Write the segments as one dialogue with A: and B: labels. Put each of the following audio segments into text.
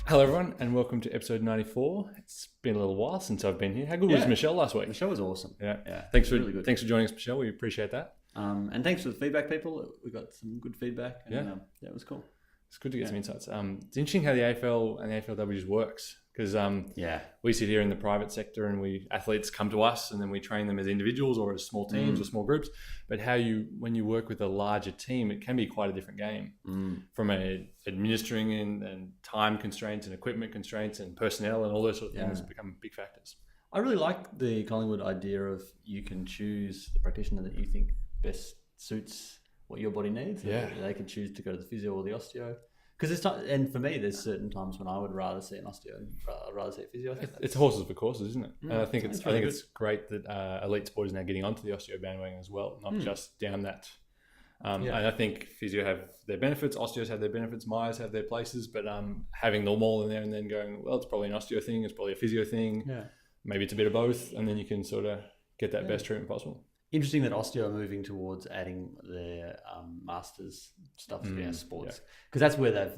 A: Hello, everyone, and welcome to episode 94. It's been a little while since I've been here. How good was Michelle last week?
B: The show was awesome.
A: Yeah. Thanks for
B: really good.
A: Thanks for joining us, Michelle. We appreciate that.
B: And thanks for the feedback, people. We got some good feedback. And, it was cool.
A: It's good to get some insights. It's interesting how the AFL and the AFLW just works because we sit here in the private sector and athletes come to us and then we train them as individuals or as small teams or small groups. But when you work with a larger team, it can be quite a different game from administering and time constraints and equipment constraints and personnel and all those sort of things become big factors.
B: I really like the Collingwood idea of you can choose the practitioner that you think best suits what your body needs.
A: Yeah.
B: They can choose to go to the physio or the osteo. Because and for me, there's certain times when I would rather see an osteo and I'd rather see a physio.
A: It's horses for courses, isn't it? And I think it's great that elite sport is now getting onto the osteo bandwagon as well, not just down that. And I think physio have their benefits, osteos have their benefits, myos have their places, but having them all in there and then going, well, it's probably an osteo thing, it's probably a physio thing, maybe it's a bit of both, and then you can sort of get that best treatment possible. Interesting
B: that osteo are moving towards adding their masters stuff to sports, because that's where they've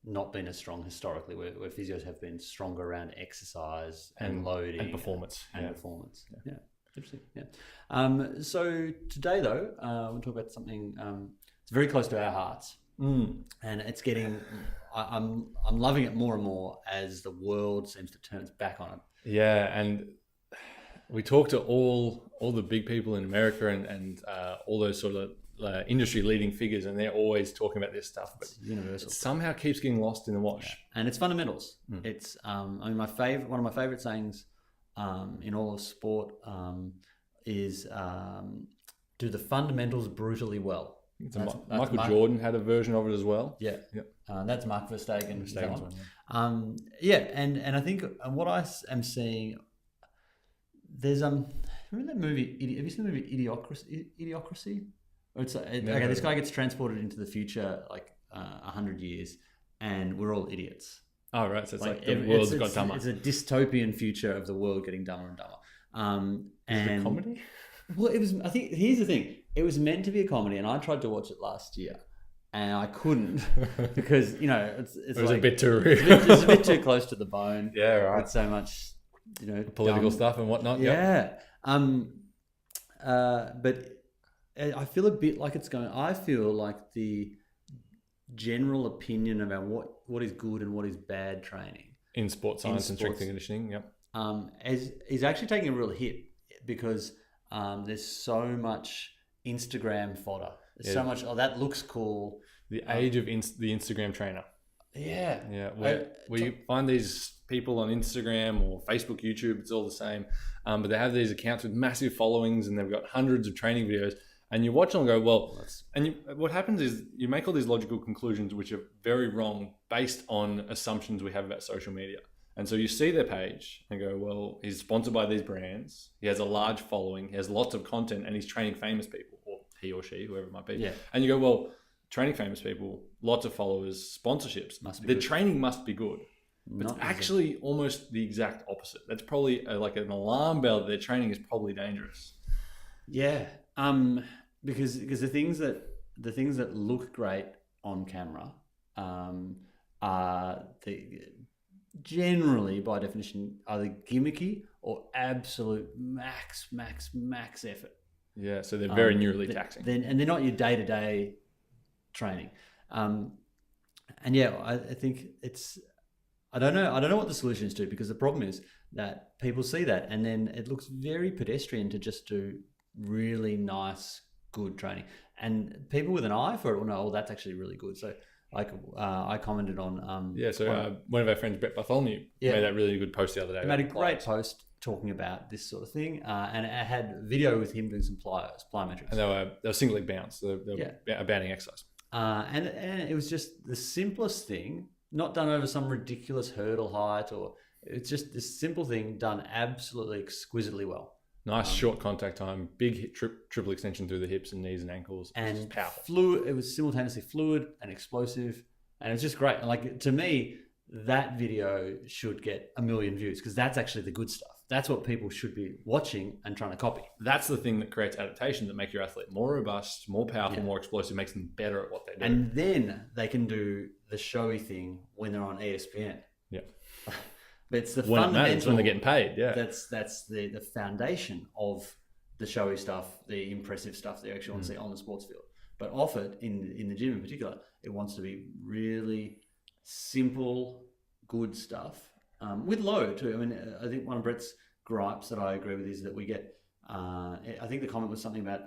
B: not been as strong historically, where physios have been stronger around exercise and loading
A: and performance
B: Interesting. So today though, we'll talk about something it's very close to our hearts, and it's getting I'm loving it more and more as the world seems to turn its back on it.
A: And we talk to all the big people in America and all those sort of industry leading figures, and they're always talking about this stuff, but
B: it's universal.
A: It somehow keeps getting lost in the wash.
B: And it's fundamentals. It's one of my favorite sayings in all of sport is do the fundamentals brutally well.
A: Michael Jordan had a version of it as well.
B: That's Mark Verstappen.
A: One,
B: and I think what I am seeing, there's remember that movie? Have you seen the movie Idiocracy? This guy gets transported into the future, like 100 years, and we're all idiots.
A: Oh, right. So it's like the world's got dumber.
B: It's a dystopian future of the world getting dumber and dumber.
A: Is it a comedy?
B: Well, it was. I think here's the thing. It was meant to be a comedy, and I tried to watch it last year, and I couldn't because it was like,
A: a bit too real.
B: It's a bit too close to the bone.
A: Yeah, right.
B: With so much,
A: political stuff and whatnot.
B: Yeah. But I feel a bit like it's going. I feel like the general opinion about what is good and what is bad training
A: in sports science and strength and conditioning,
B: is actually taking a real hit because there's so much Instagram fodder. There's so much. Oh, that looks cool.
A: The age of the Instagram trainer. Where you find these people on Instagram or Facebook, YouTube, it's all the same, but they have these accounts with massive followings and they've got hundreds of training videos, and you watch them and go, well, what happens is you make all these logical conclusions which are very wrong based on assumptions we have about social media. And so you see their page and go, well, he's sponsored by these brands, he has a large following, he has lots of content, and he's training famous people, or he or she, whoever it might be. And you go, well, training famous people, lots of followers, sponsorships, training must be good. But it's actually almost the exact opposite. That's probably like an alarm bell that their training is probably dangerous.
B: Because the things that look great on camera are generally, by definition, either gimmicky or absolute max effort.
A: Yeah, so they're very neurally taxing.
B: And they're not your day-to-day training. I think it's... I don't know what the solution is to, because the problem is that people see that and then it looks very pedestrian to just do really nice, good training. And people with an eye for it will know, that's actually really good. So I commented on...
A: one of our friends, Brett Bartholomew, made that really good post the other day.
B: He made a great post talking about this sort of thing, and it had video with him doing some plyometrics.
A: And they were single leg bounce, so they were a bounding exercise.
B: And it was just the simplest thing, not done over some ridiculous hurdle height, or it's just this simple thing done absolutely exquisitely well.
A: Nice short contact time, big triple extension through the hips and knees and ankles,
B: and
A: powerful.
B: Fluid. It was simultaneously fluid and explosive, and it's just great. And to me, that video should get 1 million views, because that's actually the good stuff. That's what people should be watching and trying to copy.
A: That's the thing that creates adaptation, that make your athlete more robust, more powerful, more explosive, makes them better at what they do.
B: And then they can do the showy thing when they're on ESPN.
A: Yeah.
B: But it's the
A: when
B: fundamental.
A: it matters, when they're getting paid. Yeah.
B: That's the foundation of the showy stuff, the impressive stuff that you actually want to see on the sports field. But often in the gym in particular, it wants to be really simple, good stuff with low too. I mean, I think one of Brett's gripes that I agree with is that we get. I think the comment was something about,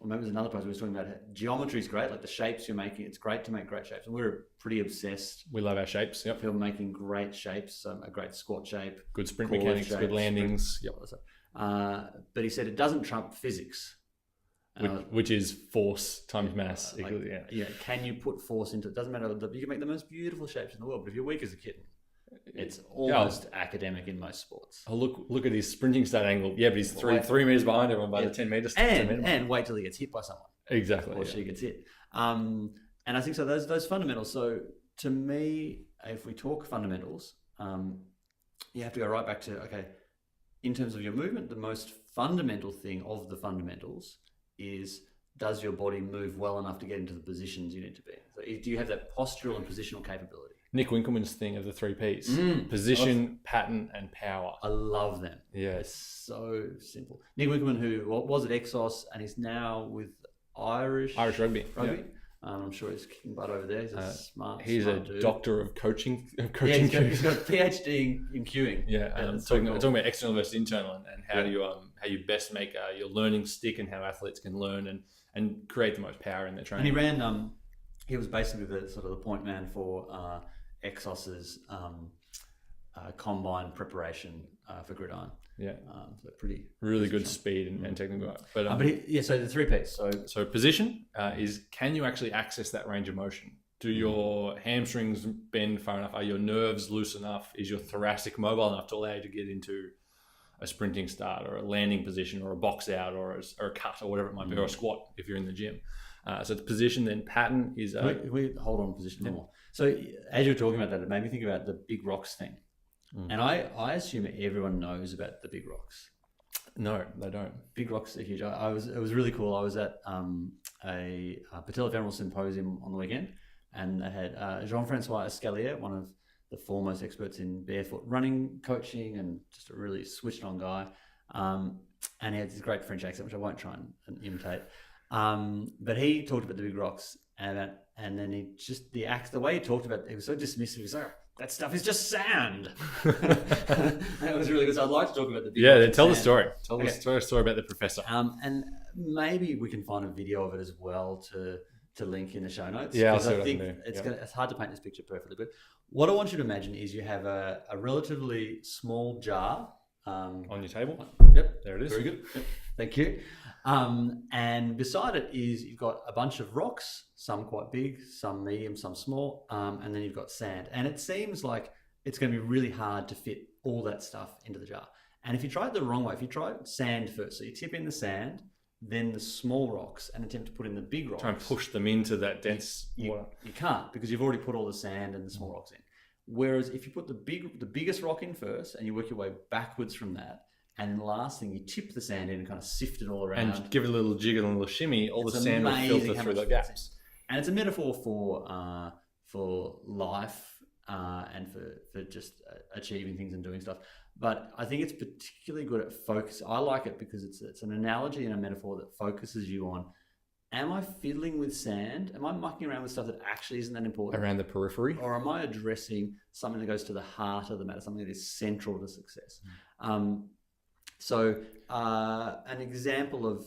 B: or maybe it was another post we was talking about geometry is great, like the shapes you're making. It's great to make great shapes, and we're pretty obsessed.
A: We love our shapes. Yep.
B: People making great shapes, a great squat shape,
A: good sprint mechanics, good landings. Yep.
B: But he said it doesn't trump physics.
A: Which is force times mass.
B: Can you put force into it? Doesn't matter. You can make the most beautiful shapes in the world, but if you're weak as a kitten, it's almost academic in most sports.
A: Oh, look at his sprinting start angle. Yeah, but he's 3 meters behind everyone by the 10 meters.
B: And wait till he gets hit by someone.
A: Exactly.
B: Or she gets hit. And I think so. Those fundamentals. So to me, if we talk fundamentals, you have to go right back to in terms of your movement, the most fundamental thing of the fundamentals is, does your body move well enough to get into the positions you need to be? So do you have that postural and positional capability?
A: Nick Winkelmann's thing of the 3 Ps: position, pattern, and power.
B: I love them.
A: Yeah,
B: it's so simple. Nick Winkelmann, who was at Exos and is now with Irish
A: Rugby.
B: Yeah. I'm sure he's kicking butt over there. He's a smart.
A: He's a
B: dude.
A: doctor of coaching.
B: He's got a PhD in cueing.
A: Yeah, talking about external versus internal, and how do you best make your learning stick, and how athletes can learn and create the most power in their training.
B: And he ran. He was basically the sort of the point man for Exos's combine preparation for gridiron.
A: Yeah,
B: so
A: really good speed and technical. But
B: so the 3 Ps.
A: So position is, can you actually access that range of motion? Do your hamstrings bend far enough? Are your nerves loose enough? Is your thoracic mobile enough to allow you to get into a sprinting start or a landing position or a box out or a cut or whatever it might be, or a squat if you're in the gym? So it's position, then pattern is...
B: we hold on position more. So as you were talking about that, it made me think about the big rocks thing. And I assume everyone knows about the big rocks.
A: No, they don't.
B: Big rocks are huge. It was really cool. I was at a patellofemoral symposium on the weekend, and they had Jean-Francois Escalier, one of the foremost experts in barefoot running coaching, and just a really switched on guy. And he had this great French accent, which I won't try and imitate. But he talked about the big rocks, and then the way he talked about it, he was so dismissive. He was like, that stuff is just sand. And it was really good. So I'd like to talk about the big rocks.
A: Tell the story. Tell the story about the professor.
B: And maybe we can find a video of it as well to link in the show notes.
A: Yeah,
B: I think it's hard to paint this picture perfectly. But what I want you to imagine is you have a relatively small jar
A: on your table.
B: Yep,
A: there it is.
B: Very good. Yep. Thank you. And beside it is, you've got a bunch of rocks, some quite big, some medium, some small, and then you've got sand. And it seems like it's going to be really hard to fit all that stuff into the jar. And if you try it the wrong way, if you try sand first, so you tip in the sand, then the small rocks, and attempt to put in the big rocks.
A: Try and push them into that dense water.
B: You can't, because you've already put all the sand and the small rocks in. Whereas if you put the biggest rock in first, and you work your way backwards from that, and then the last thing, you tip the sand in and kind of sift it all around.
A: And give it a little jiggle and a little shimmy, all the sand will filter through the gaps.
B: And it's a metaphor for life and for just achieving things and doing stuff. But I think it's particularly good at focus. I like it because it's an analogy and a metaphor that focuses you on, am I fiddling with sand? Am I mucking around with stuff that actually isn't that important?
A: Around the periphery?
B: Or am I addressing something that goes to the heart of the matter, something that is central to success? So an example of...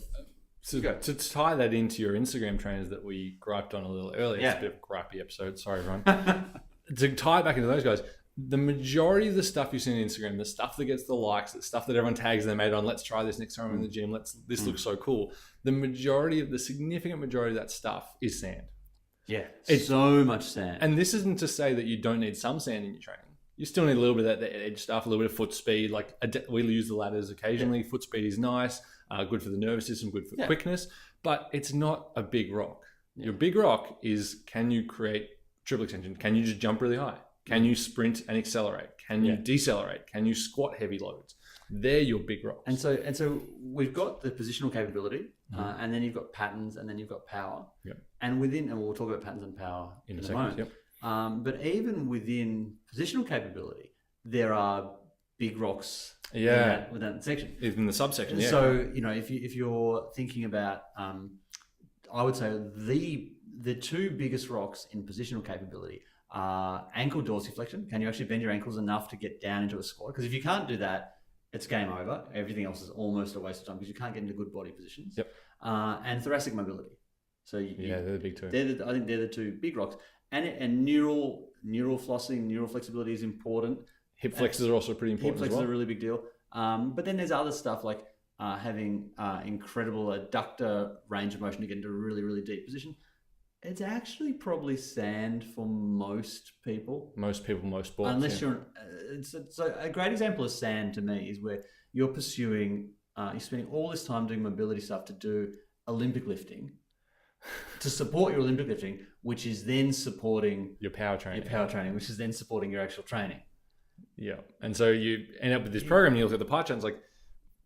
A: So to tie that into your Instagram trainers that we griped on a little earlier, it's a bit of a gripey episode, sorry everyone. To tie it back into those guys, the majority of the stuff you see on Instagram, the stuff that gets the likes, the stuff that everyone tags their mate on, let's try this next time I'm in the gym, this looks so cool. The significant majority of that stuff is sand.
B: Yeah, it's so much sand.
A: And this isn't to say that you don't need some sand in your training. You still need a little bit of that edge stuff, a little bit of foot speed. Like we'll use the ladders occasionally. Foot speed is nice, good for the nervous system, good for quickness, but it's not a big rock. Your big rock is, can you create triple extension? Can you just jump really high? Can you sprint and accelerate? Can you decelerate? Can you squat heavy loads? They're your big rocks.
B: And so we've got the positional capability, and then you've got patterns, and then you've got power.
A: Yep.
B: And we'll talk about patterns and power in a moment.
A: Yep.
B: But even within positional capability, there are big rocks within that section.
A: Even the subsection, yeah.
B: So, if you're thinking about, I would say the two biggest rocks in positional capability are ankle dorsiflexion. Can you actually bend your ankles enough to get down into a squat? Because if you can't do that, it's game over. Everything else is almost a waste of time because you can't get into good body positions.
A: Yep.
B: And thoracic mobility. So
A: they're the big two.
B: I think they're the two big rocks. And neural flossing, neural flexibility is important.
A: Hip flexors are also pretty important.
B: Hip flexors are a really big deal. But then there's other stuff like having incredible adductor range of motion to get into a really, really deep position. It's actually probably sand for most people.
A: Most sports.
B: Unless you're... so a great example of sand to me is where you're pursuing... you're spending all this time doing mobility stuff to do Olympic lifting, to support your Olympic lifting, which is then supporting...
A: Your power training.
B: Which is then supporting your actual training.
A: Yeah. And so you end up with this program, you look at the pie charts, like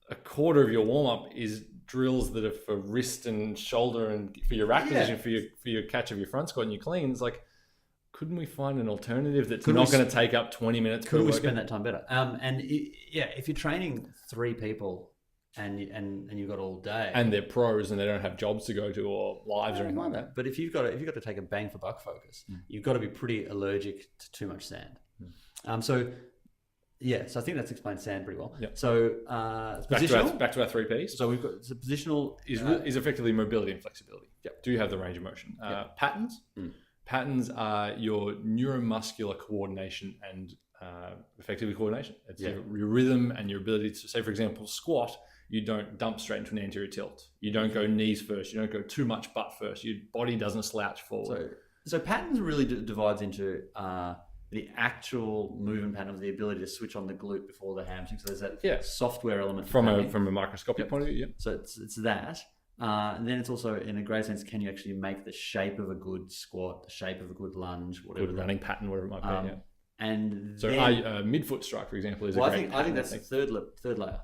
A: a quarter of your warm-up is drills that are for wrist and shoulder and for your rack position, for your catch of your front squat and your cleans. Like, couldn't we find an alternative that's not going to take up 20 minutes?
B: Could we spend that time better? If you're training 3 people and you've got all day,
A: and they're pros and they don't have jobs to go to or lives or anything like that.
B: But if you've got to take a bang for buck focus, you've got to be pretty allergic to too much sand. So I think that's explained sand pretty well.
A: Yep.
B: So
A: back to our 3 Ps.
B: So we've got positional
A: is effectively mobility and flexibility.
B: Yep.
A: Do you have the range of motion? Patterns. Patterns are your neuromuscular coordination and effectively coordination. It's your rhythm and your ability to, say, for example, squat. You don't dump straight into an anterior tilt. You don't go knees first. You don't go too much butt first. Your body doesn't slouch forward.
B: So patterns really divides into the actual movement pattern of the ability to switch on the glute before the hamstring. So there's that software element
A: from a microscopic point of view.
B: So it's that. And then it's also, in a great sense, can you actually make the shape of a good squat, the shape of a good lunge, whatever.
A: Good running pattern, whatever it might be.
B: And
A: so midfoot strike, for example, is a great
B: I think that's the third layer.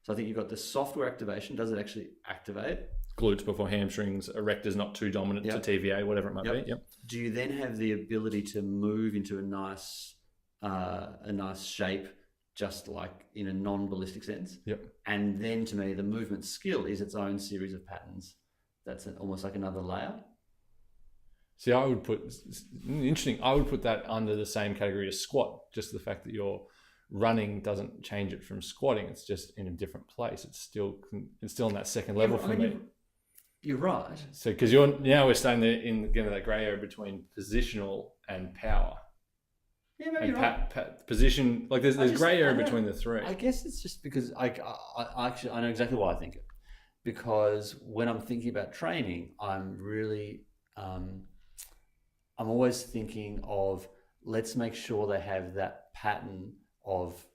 B: So I think you've got the software activation. Does it actually activate?
A: Glutes before hamstrings, erectors not too dominant to TVA, whatever it might be. Yep.
B: Do you then have the ability to move into a nice shape, just like in a non-ballistic sense?
A: Yep.
B: And then, to me, the movement skill is its own series of patterns. That's almost like another layer.
A: See, I would put that under the same category as squat. Just the fact that your running doesn't change it from squatting; it's just in a different place. It's still in that second level for me.
B: You're right.
A: So, because we're starting to get that grey area between positional and power.
B: Yeah, maybe you're right.
A: Position, like there's grey area between the 3.
B: I guess it's just because I know exactly why I think it. Because when I'm thinking about training, I'm really I'm always thinking of, let's make sure they have that pattern of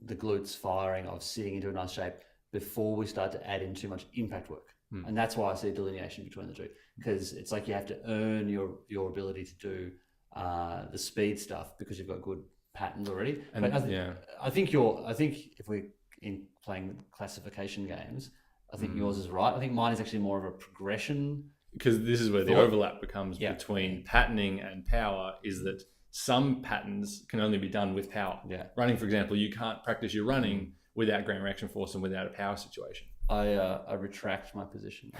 B: the glutes firing, of sitting into a nice shape before we start to add in too much impact work. And that's why I see delineation between the two, because it's like you have to earn your ability to do the speed stuff because you've got good patterns already. And I think if we're in playing classification games, I think yours is right. I think mine is actually more of a progression.
A: Because this is where the overlap becomes between patterning and power, is that some patterns can only be done with power.
B: Yeah.
A: Running, for example, you can't practice your running without ground reaction force and without a power situation.
B: I retract my position.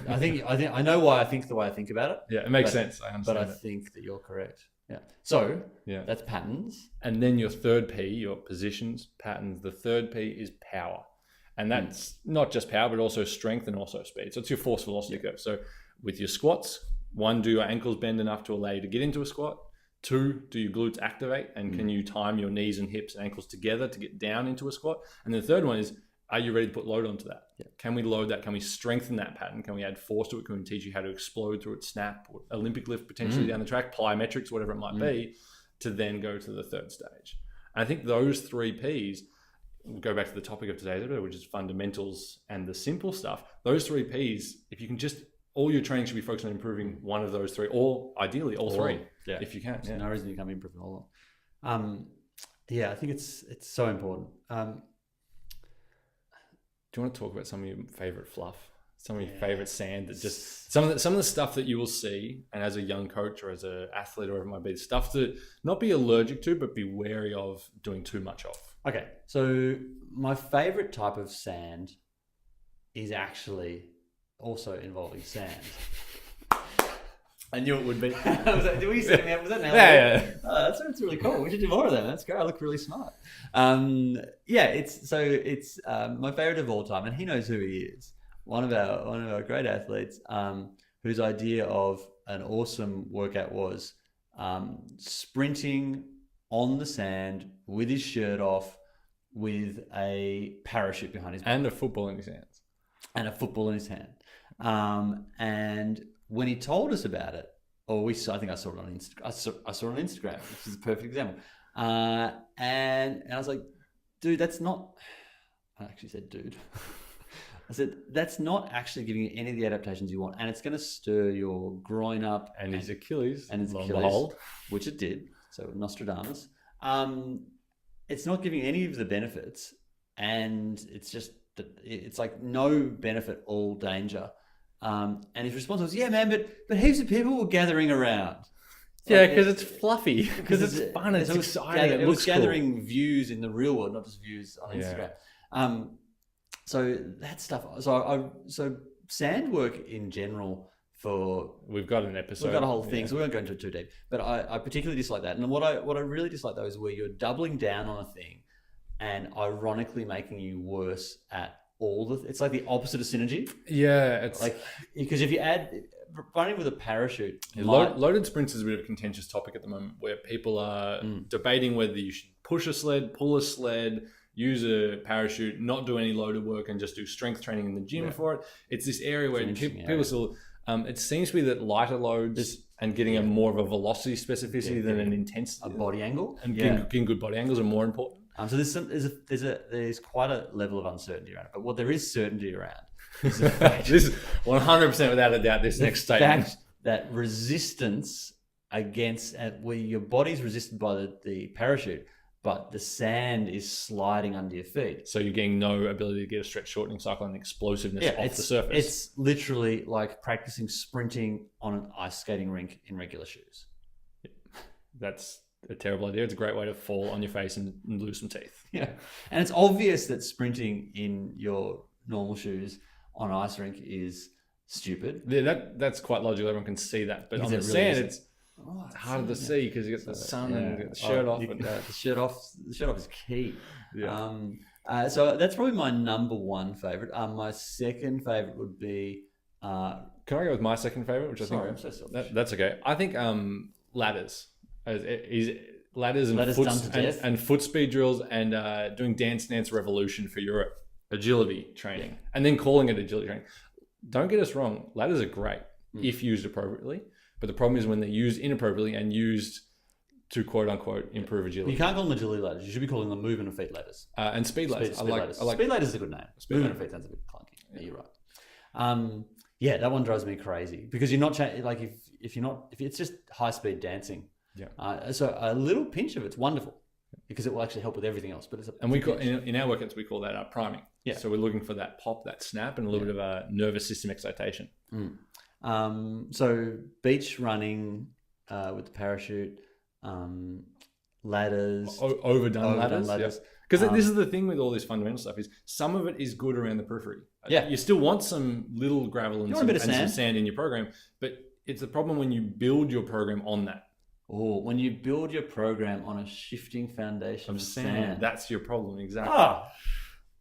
B: I think I know why I think the way I think about it.
A: Yeah, it makes sense. I understand.
B: But I think that you're correct. Yeah. So that's patterns.
A: And then your 3rd P, your positions, patterns. The 3rd P is power, and that's not just power, but also strength and also speed. So it's your force velocity curve. So with your squats, 1, do your ankles bend enough to allow you to get into a squat? 2, do your glutes activate, and can you time your knees and hips and ankles together to get down into a squat? And the 3rd one is, are you ready to put load onto that?
B: Yeah.
A: Can we load that? Can we strengthen that pattern? Can we add force to it? Can we teach you how to explode through it, snap, or Olympic lift potentially down the track, plyometrics, whatever it might be, to then go to the 3rd stage? And I think those 3 Ps, we'll go back to the topic of today's episode, which is fundamentals and the simple stuff. Those 3 Ps, if you can just, all your training should be focused on improving one of those 3, or ideally all 3, if you can.
B: There's no reason you can't improve all of them. I think it's so important.
A: you want to talk about some of your favorite fluff? Some of your favorite sand that just some of the stuff that you will see, and as a young coach or as an athlete or whatever it might be, stuff to not be allergic to, but be wary of doing too much of.
B: Okay, so my favorite type of sand is actually also involving sand.
A: I knew it would be.
B: Was that an
A: Yeah.
B: Oh, that's really cool. We should do more of that. That's great. I look really smart. It's my favorite of all time, and he knows who he is. One of our great athletes, whose idea of an awesome workout was sprinting on the sand with his shirt off, with a parachute behind his back.
A: And a football in his hands.
B: And a football in his hand. And when he told us about it, I think I saw it on Instagram. I saw it on Instagram, which is a perfect example. And I was like, dude, that's not. I actually said, dude. I said, that's not actually giving you any of the adaptations you want, and it's going to stir your groin up
A: and his Achilles,
B: behold, which it did. So Nostradamus. It's not giving any of the benefits, and it's like no benefit, all danger. And his response was, "Yeah, man, but heaps of people were gathering around."
A: Yeah, because it's fluffy, because it's fun, it's exciting.
B: It was gathering views in the real world, not just views on Instagram. So that stuff. So sand work in general.
A: We've got an episode.
B: We've got a whole thing, so we won't go into it too deep. But I particularly dislike that. And what I really dislike though is where you're doubling down on a thing, and ironically making you worse at it's like the opposite of synergy.
A: Yeah, it's
B: like because if you add running with a parachute,
A: loaded sprints is a bit of a contentious topic at the moment, where people are debating whether you should push a sled, pull a sled, use a parachute, not do any loaded work, and just do strength training in the gym for it. It's this area where people still. It seems to be that lighter loads and getting a more of a velocity specificity than an intensity,
B: a body angle,
A: and getting good body angles are more important.
B: So there's quite a level of uncertainty around it. But what there is certainty around is the fact,
A: this is 100% without a doubt. This next statement,
B: that resistance against where your body's resisted by the parachute, but the sand is sliding under your feet.
A: So you're getting no ability to get a stretch shortening cycle and explosiveness off the surface.
B: It's literally like practicing sprinting on an ice skating rink in regular shoes.
A: That's a terrible idea. It's a great way to fall on your face and lose some teeth.
B: Yeah. And it's obvious that sprinting in your normal shoes on an ice rink is stupid.
A: Yeah, that's quite logical. Everyone can see that. But on the sand, it's harder to see because you get the sun and you get the shirt off.
B: The shirt off is key.
A: Yeah.
B: So that's probably my number one favorite. My second favorite would be.
A: Can I go with my second favorite? Which
B: I'm so selfish.
A: That's okay. I think ladders. Ladders and foot speed drills and doing Dance Revolution for your agility training, and then calling it agility training. Don't get us wrong. Ladders are great if used appropriately. But the problem is when they're used inappropriately and used to quote unquote improve agility.
B: You can't call them agility ladders. You should be calling them movement of feet ladders.
A: And speed ladders.
B: Speed ladders is a good name. Movement of feet sounds a bit clunky. Yeah, you're right. That one drives me crazy because you're not like if it's just high speed dancing.
A: Yeah.
B: So a little pinch of it's wonderful because it will actually help with everything else. But
A: in our workouts we call that priming.
B: Yeah.
A: So we're looking for that pop, that snap, and a little bit of a nervous system excitation.
B: So beach running with the parachute, ladders,
A: overdone ladders. Because this is the thing with all this fundamental stuff is some of it is good around the periphery.
B: Yeah,
A: you still want some little gravel and some sand in your program, but it's a problem when you build your program on that.
B: Oh, when you build your program on a shifting foundation of sand,
A: that's your problem. Exactly.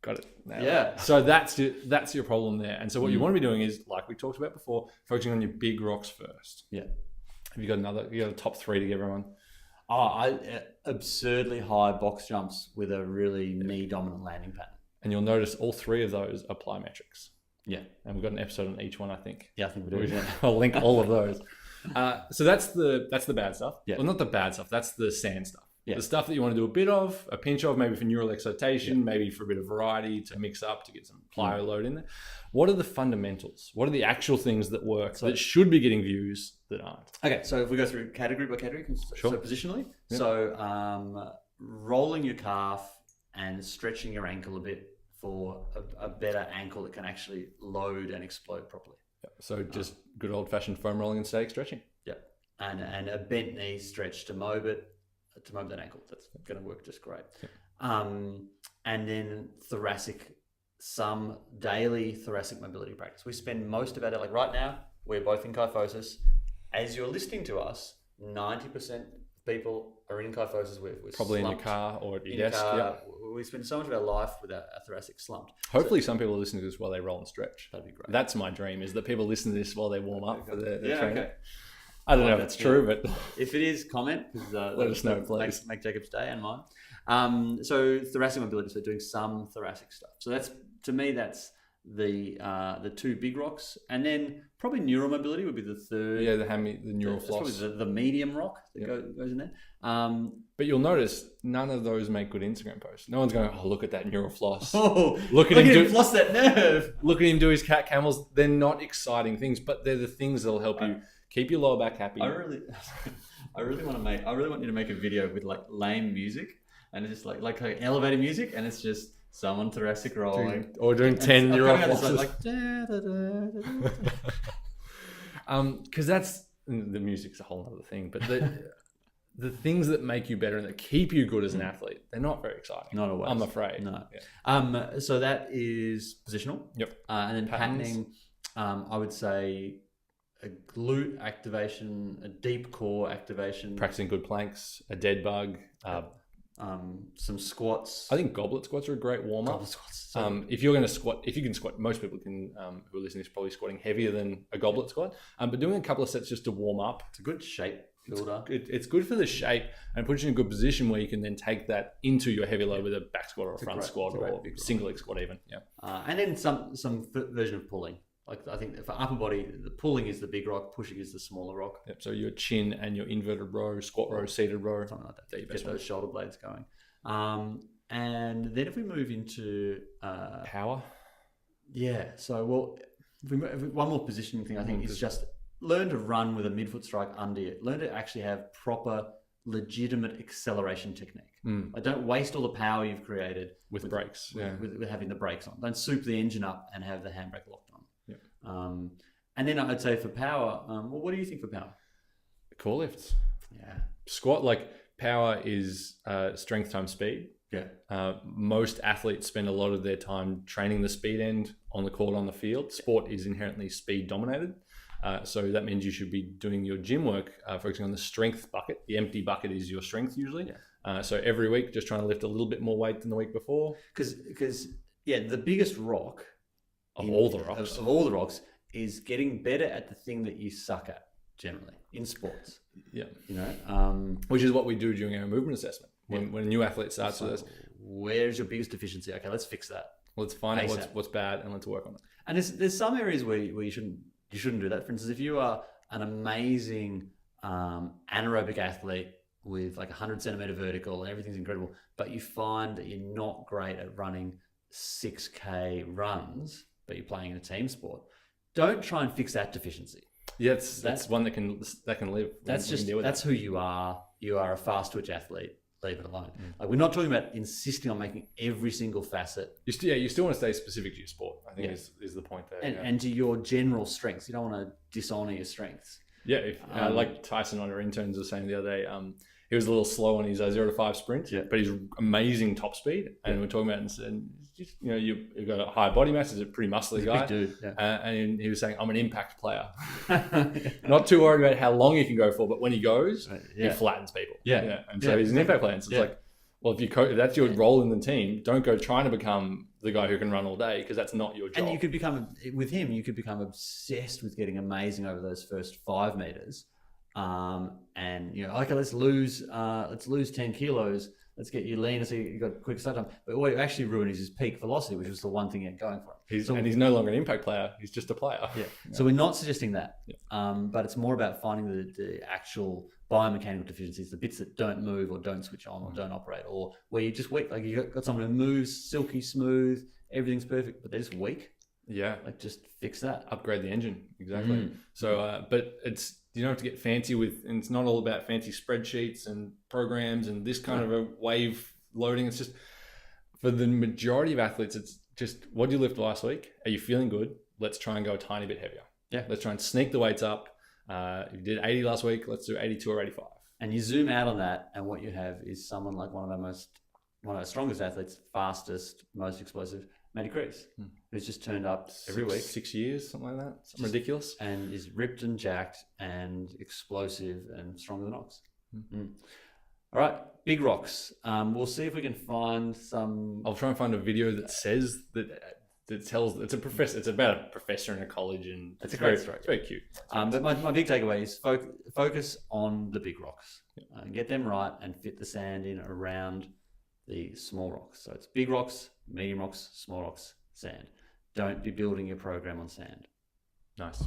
A: Got it.
B: Yeah.
A: So that's your problem there. And so what you want to be doing is, like we talked about before, focusing on your big rocks first.
B: Yeah.
A: Have you got a top 3 to give everyone?
B: Absurdly high box jumps with a really knee dominant landing pattern.
A: And you'll notice all 3 of those are plyometrics.
B: Yeah.
A: And we've got an episode on each one, I think.
B: Yeah, I think we do.
A: I'll link all of those. So that's the bad stuff.
B: Yeah.
A: Well, not the bad stuff. That's the sand stuff.
B: Yeah.
A: The stuff that you want to do a bit of, a pinch of, maybe for neural excitation, maybe for a bit of variety to mix up to get some plyo load in there. What are the fundamentals? What are the actual things that work that should be getting views that aren't?
B: Okay, so if we go through category by category,
A: sure.
B: So positionally,
A: yeah.
B: So rolling your calf and stretching your ankle a bit for a better ankle that can actually load and explode properly.
A: So just good old fashioned foam rolling and static stretching.
B: Yep. And a bent knee stretch to mob that ankle. That's going to work just great.
A: Yep.
B: And then some daily thoracic mobility practice. We spend most of our day, like right now, we're both in kyphosis. As you're listening to us, 90% of people are in kyphosis. We're
A: probably
B: slumped.
A: In your car or at your desk.
B: We spend so much of our life with our thoracic slumped.
A: Hopefully some people are listening to this while they roll and stretch.
B: That'd be great.
A: That's my dream, is that people listen to this while they warm up for their training.
B: Okay.
A: I don't know if it's true, but
B: if it is, comment.
A: Let us know, please.
B: Make Jacob's day and mine. So thoracic mobility, so doing some thoracic stuff. So that's, to me, that's the two big rocks, and then probably neural mobility would be the third.
A: Yeah, the neural floss.
B: That's probably the medium rock that goes in there.
A: But you'll notice none of those make good Instagram posts. No one's going, oh, look at that neural floss.
B: Oh,
A: look at him
B: floss that nerve.
A: Look at him do his cat camels. They're not exciting things, but they're the things that'll help you keep your lower back happy.
B: I really want you to make a video with like lame music, and it's just like elevator music, and it's just someone thoracic rolling
A: doing 10 neural flosses. Because that's, the music's a whole other thing, but the things that make you better and that keep you good as an athlete, they're not very exciting.
B: Not always.
A: I'm afraid.
B: No. Yeah. So that is positional.
A: Yep.
B: And then patterning, I would say a glute activation, a deep core activation.
A: Practicing good planks, a dead bug.
B: Some squats.
A: I think goblet squats are a great warm-up.
B: Goblet squats. So
A: if you're going to squat, if you can squat, most people can, who are listening, is probably squatting heavier than a goblet squat. But doing a couple of sets just to warm up.
B: It's a good shape builder.
A: It's good for the shape and puts you in a good position where you can then take that into your heavy load with a back squat or a front squat or single leg squat even. Yeah.
B: And then some version of pulling. Like I think for upper body, the pulling is the big rock, pushing is the smaller rock.
A: Yep. So your chin and your inverted row, squat row, seated row,
B: something like that. Get those shoulder blades going. And then if we move into
A: power,
B: So if we one more positioning thing, I think is just learn to run with a midfoot strike under you. Learn to actually have proper, legitimate acceleration technique. Like don't waste all the power you've created
A: with brakes.
B: With having the brakes on. Don't soup the engine up and have the handbrake locked on.
A: Yep.
B: And then I'd say for power, what do you think for power?
A: Core lifts.
B: Yeah.
A: Squat, like power is strength times speed.
B: Yeah.
A: Most athletes spend a lot of their time training the speed end on the court, on the field. Sport is inherently speed dominated. So that means you should be doing your gym work, focusing on the strength bucket. The empty bucket is your strength usually. So every week, just trying to lift a little bit more weight than the week before.
B: Because the biggest rock
A: of all the rocks
B: is getting better at the thing that you suck at generally in sports.
A: Yeah.
B: Which
A: is what we do during our movement assessment. When a new athlete starts with us,
B: where's your biggest deficiency? Okay, let's fix that.
A: Let's find out what's bad and let's work on it. And
B: there's some areas where you shouldn't do that. For instance, if you are an amazing anaerobic athlete with like 100 centimeter vertical and everything's incredible, but you find that you're not great at running 6K runs, but you're playing in a team sport, don't try and fix that deficiency.
A: Yeah, that's one that can live.
B: That's who you are. You are a fast twitch athlete. Leave it alone. Like we're not talking about insisting on making every single facet.
A: You still want to stay specific to your sport. I think is the point there.
B: And to your general strengths. You don't want to dishonor your strengths.
A: Yeah, like Tyson, one of our interns, was saying the other day, he was a little slow on his 0 to 5 sprint, but he's amazing top speed. And we're talking about, and you've got a high body mass. He's a pretty muscly guy.
B: Big dude. Yeah.
A: And he was saying, I'm an impact player. Not too worried about how long he can go for, but when he goes, he flattens people.
B: Yeah.
A: And so he's an impact player. And so it's like, well, if that's your role in the team, don't go trying to become the guy who can run all day, because that's not your job.
B: And you could become obsessed with getting amazing over those first 5 meters. Okay, let's lose 10 kilos. Let's get you leaner so you got quick start time. But what you actually ruin is his peak velocity, which was the one thing he had going for him.
A: He's no longer an impact player. He's just a player.
B: Yeah. So we're not suggesting that. Yeah. But it's more about finding the actual biomechanical deficiencies, the bits that don't move or don't switch on or don't operate, or where you just weak. Like you got someone who moves silky smooth, everything's perfect, but they're just weak.
A: Yeah.
B: Like just fix that.
A: Upgrade the engine. Exactly. So, but you don't have to get fancy and it's not all about fancy spreadsheets and programs and this kind of a wave loading. It's just, for the majority of athletes, it's just what did you lift last week? Are you feeling good? Let's try and go a tiny bit heavier.
B: Yeah.
A: Let's try and sneak the weights up. You did 80 last week. Let's do 82 or 85.
B: And you zoom out on that, and what you have is someone like one of our strongest athletes, fastest, most explosive, Matty Crease, who's just turned up every week.
A: 6 years, something like that. Something ridiculous.
B: And is ripped and jacked and explosive and stronger than Ox. All right, big rocks. We'll see if we can find some.
A: I'll try and find a video that says that tells it's a professor. It's about a professor in a college, and
B: it's a great story.
A: It's very cute.
B: But my big takeaway is focus on the big rocks. Get them right and fit the sand in around the small rocks. So it's big rocks, medium rocks, small rocks, sand. Don't be building your program on sand.
A: Nice.